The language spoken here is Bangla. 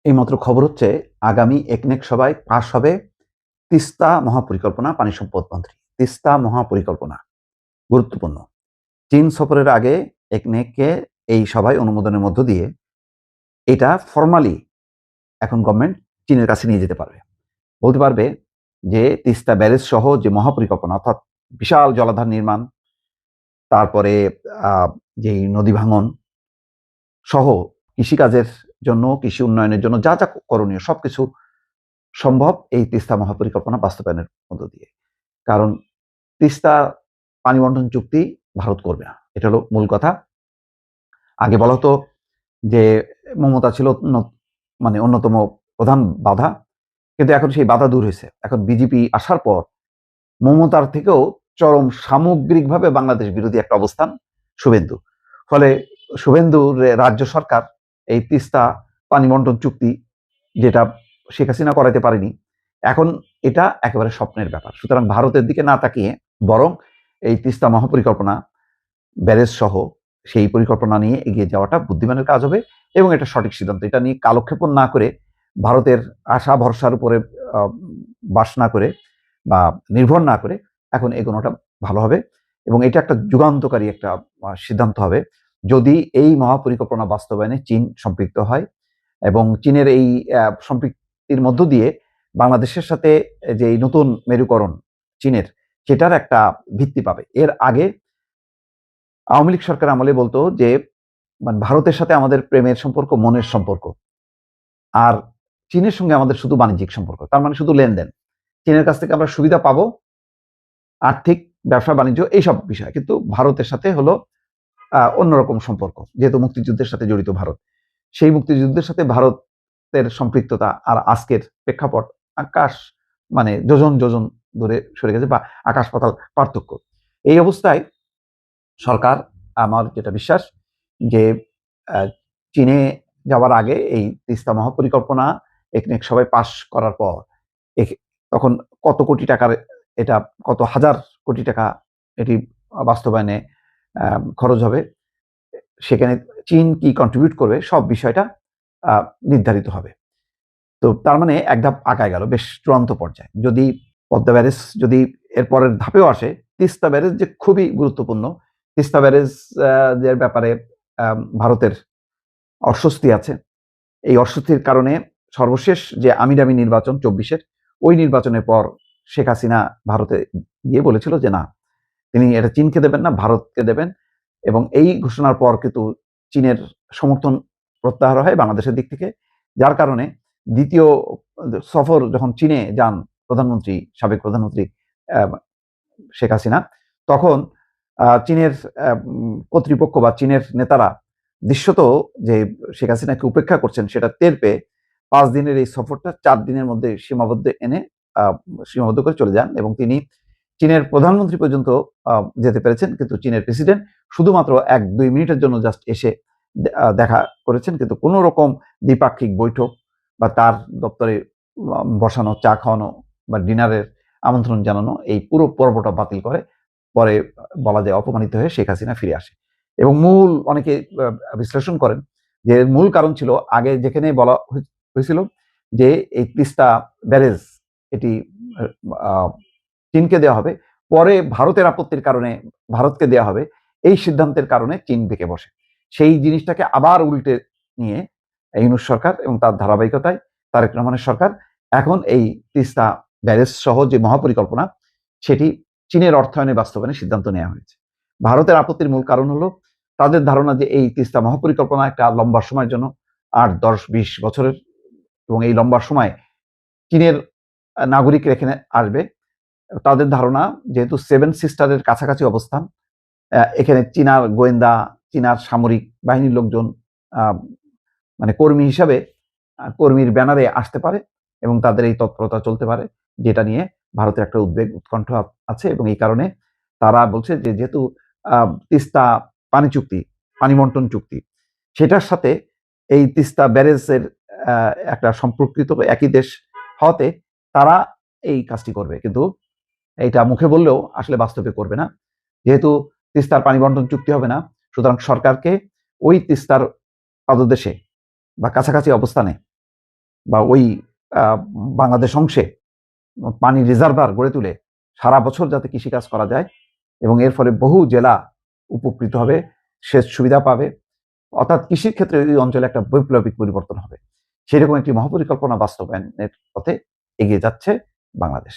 এইমাত্র খবর হচ্ছে আগামী একনেক সভায় পাশ হবে তিস্তা মহাপরিকল্পনা। পানি সম্পদ মন্ত্রী তিস্তা মহাপরিকল্পনা গুরুত্বপূর্ণ। চীন সফরের আগে একনেককে এই সভায় অনুমোদনের মধ্য দিয়ে এটা ফর্মালি এখন গভর্নমেন্ট চীনের কাছে নিয়ে যেতে পারবে, বলতে পারবে যে তিস্তা ব্যারেজ সহ যে মহাপরিকল্পনা, অর্থাৎ বিশাল জলাধার নির্মাণ, তারপরে যে নদী ভাঙন সহ কৃষিকাজের জন্য, কৃষি উন্নয়নের জন্য যা যা করণীয় সবকিছু সম্ভব এই তিস্তা মহাপরিকল্পনা বাস্তবায়নের মধ্য দিয়ে। কারণ তিস্তা পানি বন্টন চুক্তি ভারত করবে না, এটা হলো মূল কথা। আগে বলা হতো যে মমতা ছিল মানে অন্যতম প্রধান বাধা, কিন্তু এখন সেই বাধা দূর হয়েছে। এখন বিজেপি আসার পর মমতার থেকেও চরম সামগ্রিকভাবে বাংলাদেশ বিরোধী একটা অবস্থান শুভেন্দু। ফলে শুভেন্দুর রাজ্য সরকার এই তিস্তা পানি বন্টন চুক্তি, যেটা শেখ হাসিনা করাইতে পারেনি, এখন এটা একেবারে স্বপ্নের ব্যাপার। সুতরাং ভারতের দিকে না তাকিয়ে বরং এই তিস্তা মহাপরিকল্পনা ব্যারেজ সহ সেই পরিকল্পনা নিয়ে এগিয়ে যাওয়াটা বুদ্ধিমানের কাজ হবে এবং এটা সঠিক সিদ্ধান্ত। এটা নিয়ে কালক্ষেপণ না করে, ভারতের আশা ভরসার উপরে বাস না করে বা নির্ভর না করে এখন এগোনোটা ভালো হবে এবং এটা একটা যুগান্তকারী একটা সিদ্ধান্ত হবে যদি এই মহাপরিকল্পনা বাস্তবায়নে চীন সম্পৃক্ত হয় এবং চীনের এই সম্পৃক্তির মধ্য দিয়ে বাংলাদেশের সাথে যে নতুন মেরুকরণ চীনের, সেটার একটা ভিত্তি পাবে। এর আগে আওয়ামী লীগ সরকার আমলে বলতো যে মানে ভারতের সাথে আমাদের প্রেমের সম্পর্ক, মনের সম্পর্ক, আর চীনের সঙ্গে আমাদের শুধু বাণিজ্যিক সম্পর্ক, তার মানে শুধু লেনদেন। চীনের কাছ থেকে আমরা সুবিধা পাবো, আর্থিক, ব্যবসা বাণিজ্য, এইসব বিষয়। কিন্তু ভারতের সাথে হলো অন্যরকম সম্পর্ক, যেহেতু মুক্তিযুদ্ধের সাথে জড়িত ভারত। সেই মুক্তিযুদ্ধের সাথে ভারতের সম্পৃক্ততা আর আজকের প্রেক্ষাপট আকাশ, মানে যোজন যোজন দূরে সরে গেছে, বা আকাশ পাতাল পার্থক্য। এই অবস্থায় সরকার, আমার যেটা বিশ্বাস যে চীনে যাওয়ার আগে এই তিস্তা মহাপরিকল্পনা একনেক সবাই পাশ করার পর তখন কত কোটি টাকার, এটা কত হাজার কোটি টাকা এটি বাস্তবায়নে খরচ হবে, সেখানে চীন কি কন্ট্রিবিউট করবে, সব বিষয়টা নির্ধারিত হবে। তো তার মানে এক ধাপ আগায় গেল, বেশ চূড়ান্ত পর্যায়ে। যদি পদ্মা ব্যারেজ যদি এর পরের ধাপেও আসে, তিস্তা ব্যারেজ যে খুবই গুরুত্বপূর্ণ, তিস্তা ব্যারেজ এর ব্যাপারে ভারতের অস্বস্তি আছে। এই অস্বস্তির কারণে সর্বশেষ যে আমিরামি নির্বাচন 24-এর, ওই নির্বাচনের পর শেখ হাসিনা ভারতে গিয়ে বলেছিল যে না, তিনি এটা চীনকে দেবেন না, ভারতকে দেবেন। এবং এই ঘোষণার পর কিন্তু চীনের সমর্থন প্রত্যাহার হয় বাংলাদেশের দিক থেকে, যার কারণে দ্বিতীয় সফর যখন চীনে যান প্রধানমন্ত্রী, সাবেক প্রধানমন্ত্রী শেখ হাসিনা, তখন চীনের কর্তৃপক্ষ বা চীনের নেতারা দৃশ্যত যে শেখ হাসিনাকে উপেক্ষা করছেন সেটা টের পেয়ে 5 দিনের এই সফরটা 4 দিনের মধ্যে সীমাবদ্ধ করে চলে যান এবং তিনি চীনের প্রধানমন্ত্রী পর্যন্ত যেতে পেরেছেন। কিন্তু চীনের প্রেসিডেন্ট শুধুমাত্র 1-2 মিনিটের জন্য জাস্ট এসে দেখা করেছেন, কিন্তু কোনো রকম দ্বিপাক্ষিক বৈঠক বা তার দপ্তরে বসানো, চা খাওয়ানো বা ডিনারের আমন্ত্রণ জানানো, এই পুরো পর্বটা বাতিল করে পরে বলা যায় অপমানিত হয়ে শেখ হাসিনা ফিরে আসে। এবং মূল অনেকে বিশ্লেষণ করেন যে মূল কারণ ছিল আগে যেখানে বলা হয়েছিল যে এই তিস্তা ব্যারেজ এটি চীনকে দেওয়া হবে, পরে ভারতের আপত্তির কারণে ভারতকে দেওয়া হবে, এই সিদ্ধান্তের কারণে চীন বেঁকে বসে। সেই জিনিসটাকে আবার উল্টে নিয়ে ইউনূস সরকার এবং তার ধারাবাহিকতায় তারেক রহমানের সরকার এখন এই তিস্তা ব্যারেজ সহ যে মহাপরিকল্পনা, সেটি চীনের অর্থায়নে বাস্তবায়নের সিদ্ধান্ত নেওয়া হয়েছে। ভারতের আপত্তির মূল কারণ হলো তাদের ধারণা যে এই তিস্তা মহাপরিকল্পনা একটা লম্বা সময়ের জন্য, 8-10-20 বছরের, এবং এই লম্বা সময় চীনের নাগরিক এখানে আসবে। তাদের ধারণা যেহেতু 7 সিস্টারের কাছাকাছি অবস্থান, এখানে চীনার গোয়েন্দা, চীনার সামরিক বাহিনীর লোকজন মানে কর্মী হিসাবে কর্মীর ব্যানারে আসতে পারে এবং তাদের এই তৎপরতা চলতে পারে, যেটা নিয়ে ভারতের একটা উদ্বেগ উৎকণ্ঠ আছে। এবং এই কারণে তারা বলছে যে যেহেতু তিস্তা পানি চুক্তি, পানি বন্টন চুক্তি, সেটার সাথে এই তিস্তা ব্যারেজের একটা সম্পর্কিত একই দেশ হওয়াতে তারা এই কাজটি করবে, কিন্তু এইটা মুখে বললেও আসলে বাস্তবে করবে না। যেহেতু তিস্তার পানি বন্টন চুক্তি হবে না, সুতরাং সরকারকে ওই তিস্তার পাদদেশে বা কাছাকাছি অবস্থানে বা ওই বাংলাদেশ অংশে পানি রিজার্ভার গড়ে তুলে সারা বছর যাতে কৃষিকাজ করা যায় এবং এর ফলে বহু জেলা উপকৃত হবে, সেচ সুবিধা পাবে, অর্থাৎ কৃষির ক্ষেত্রে ওই অঞ্চলে একটা বৈপ্লবিক পরিবর্তন হবে। সেরকম একটি মহাপরিকল্পনা বাস্তবায়নের পথে এগিয়ে যাচ্ছে বাংলাদেশ।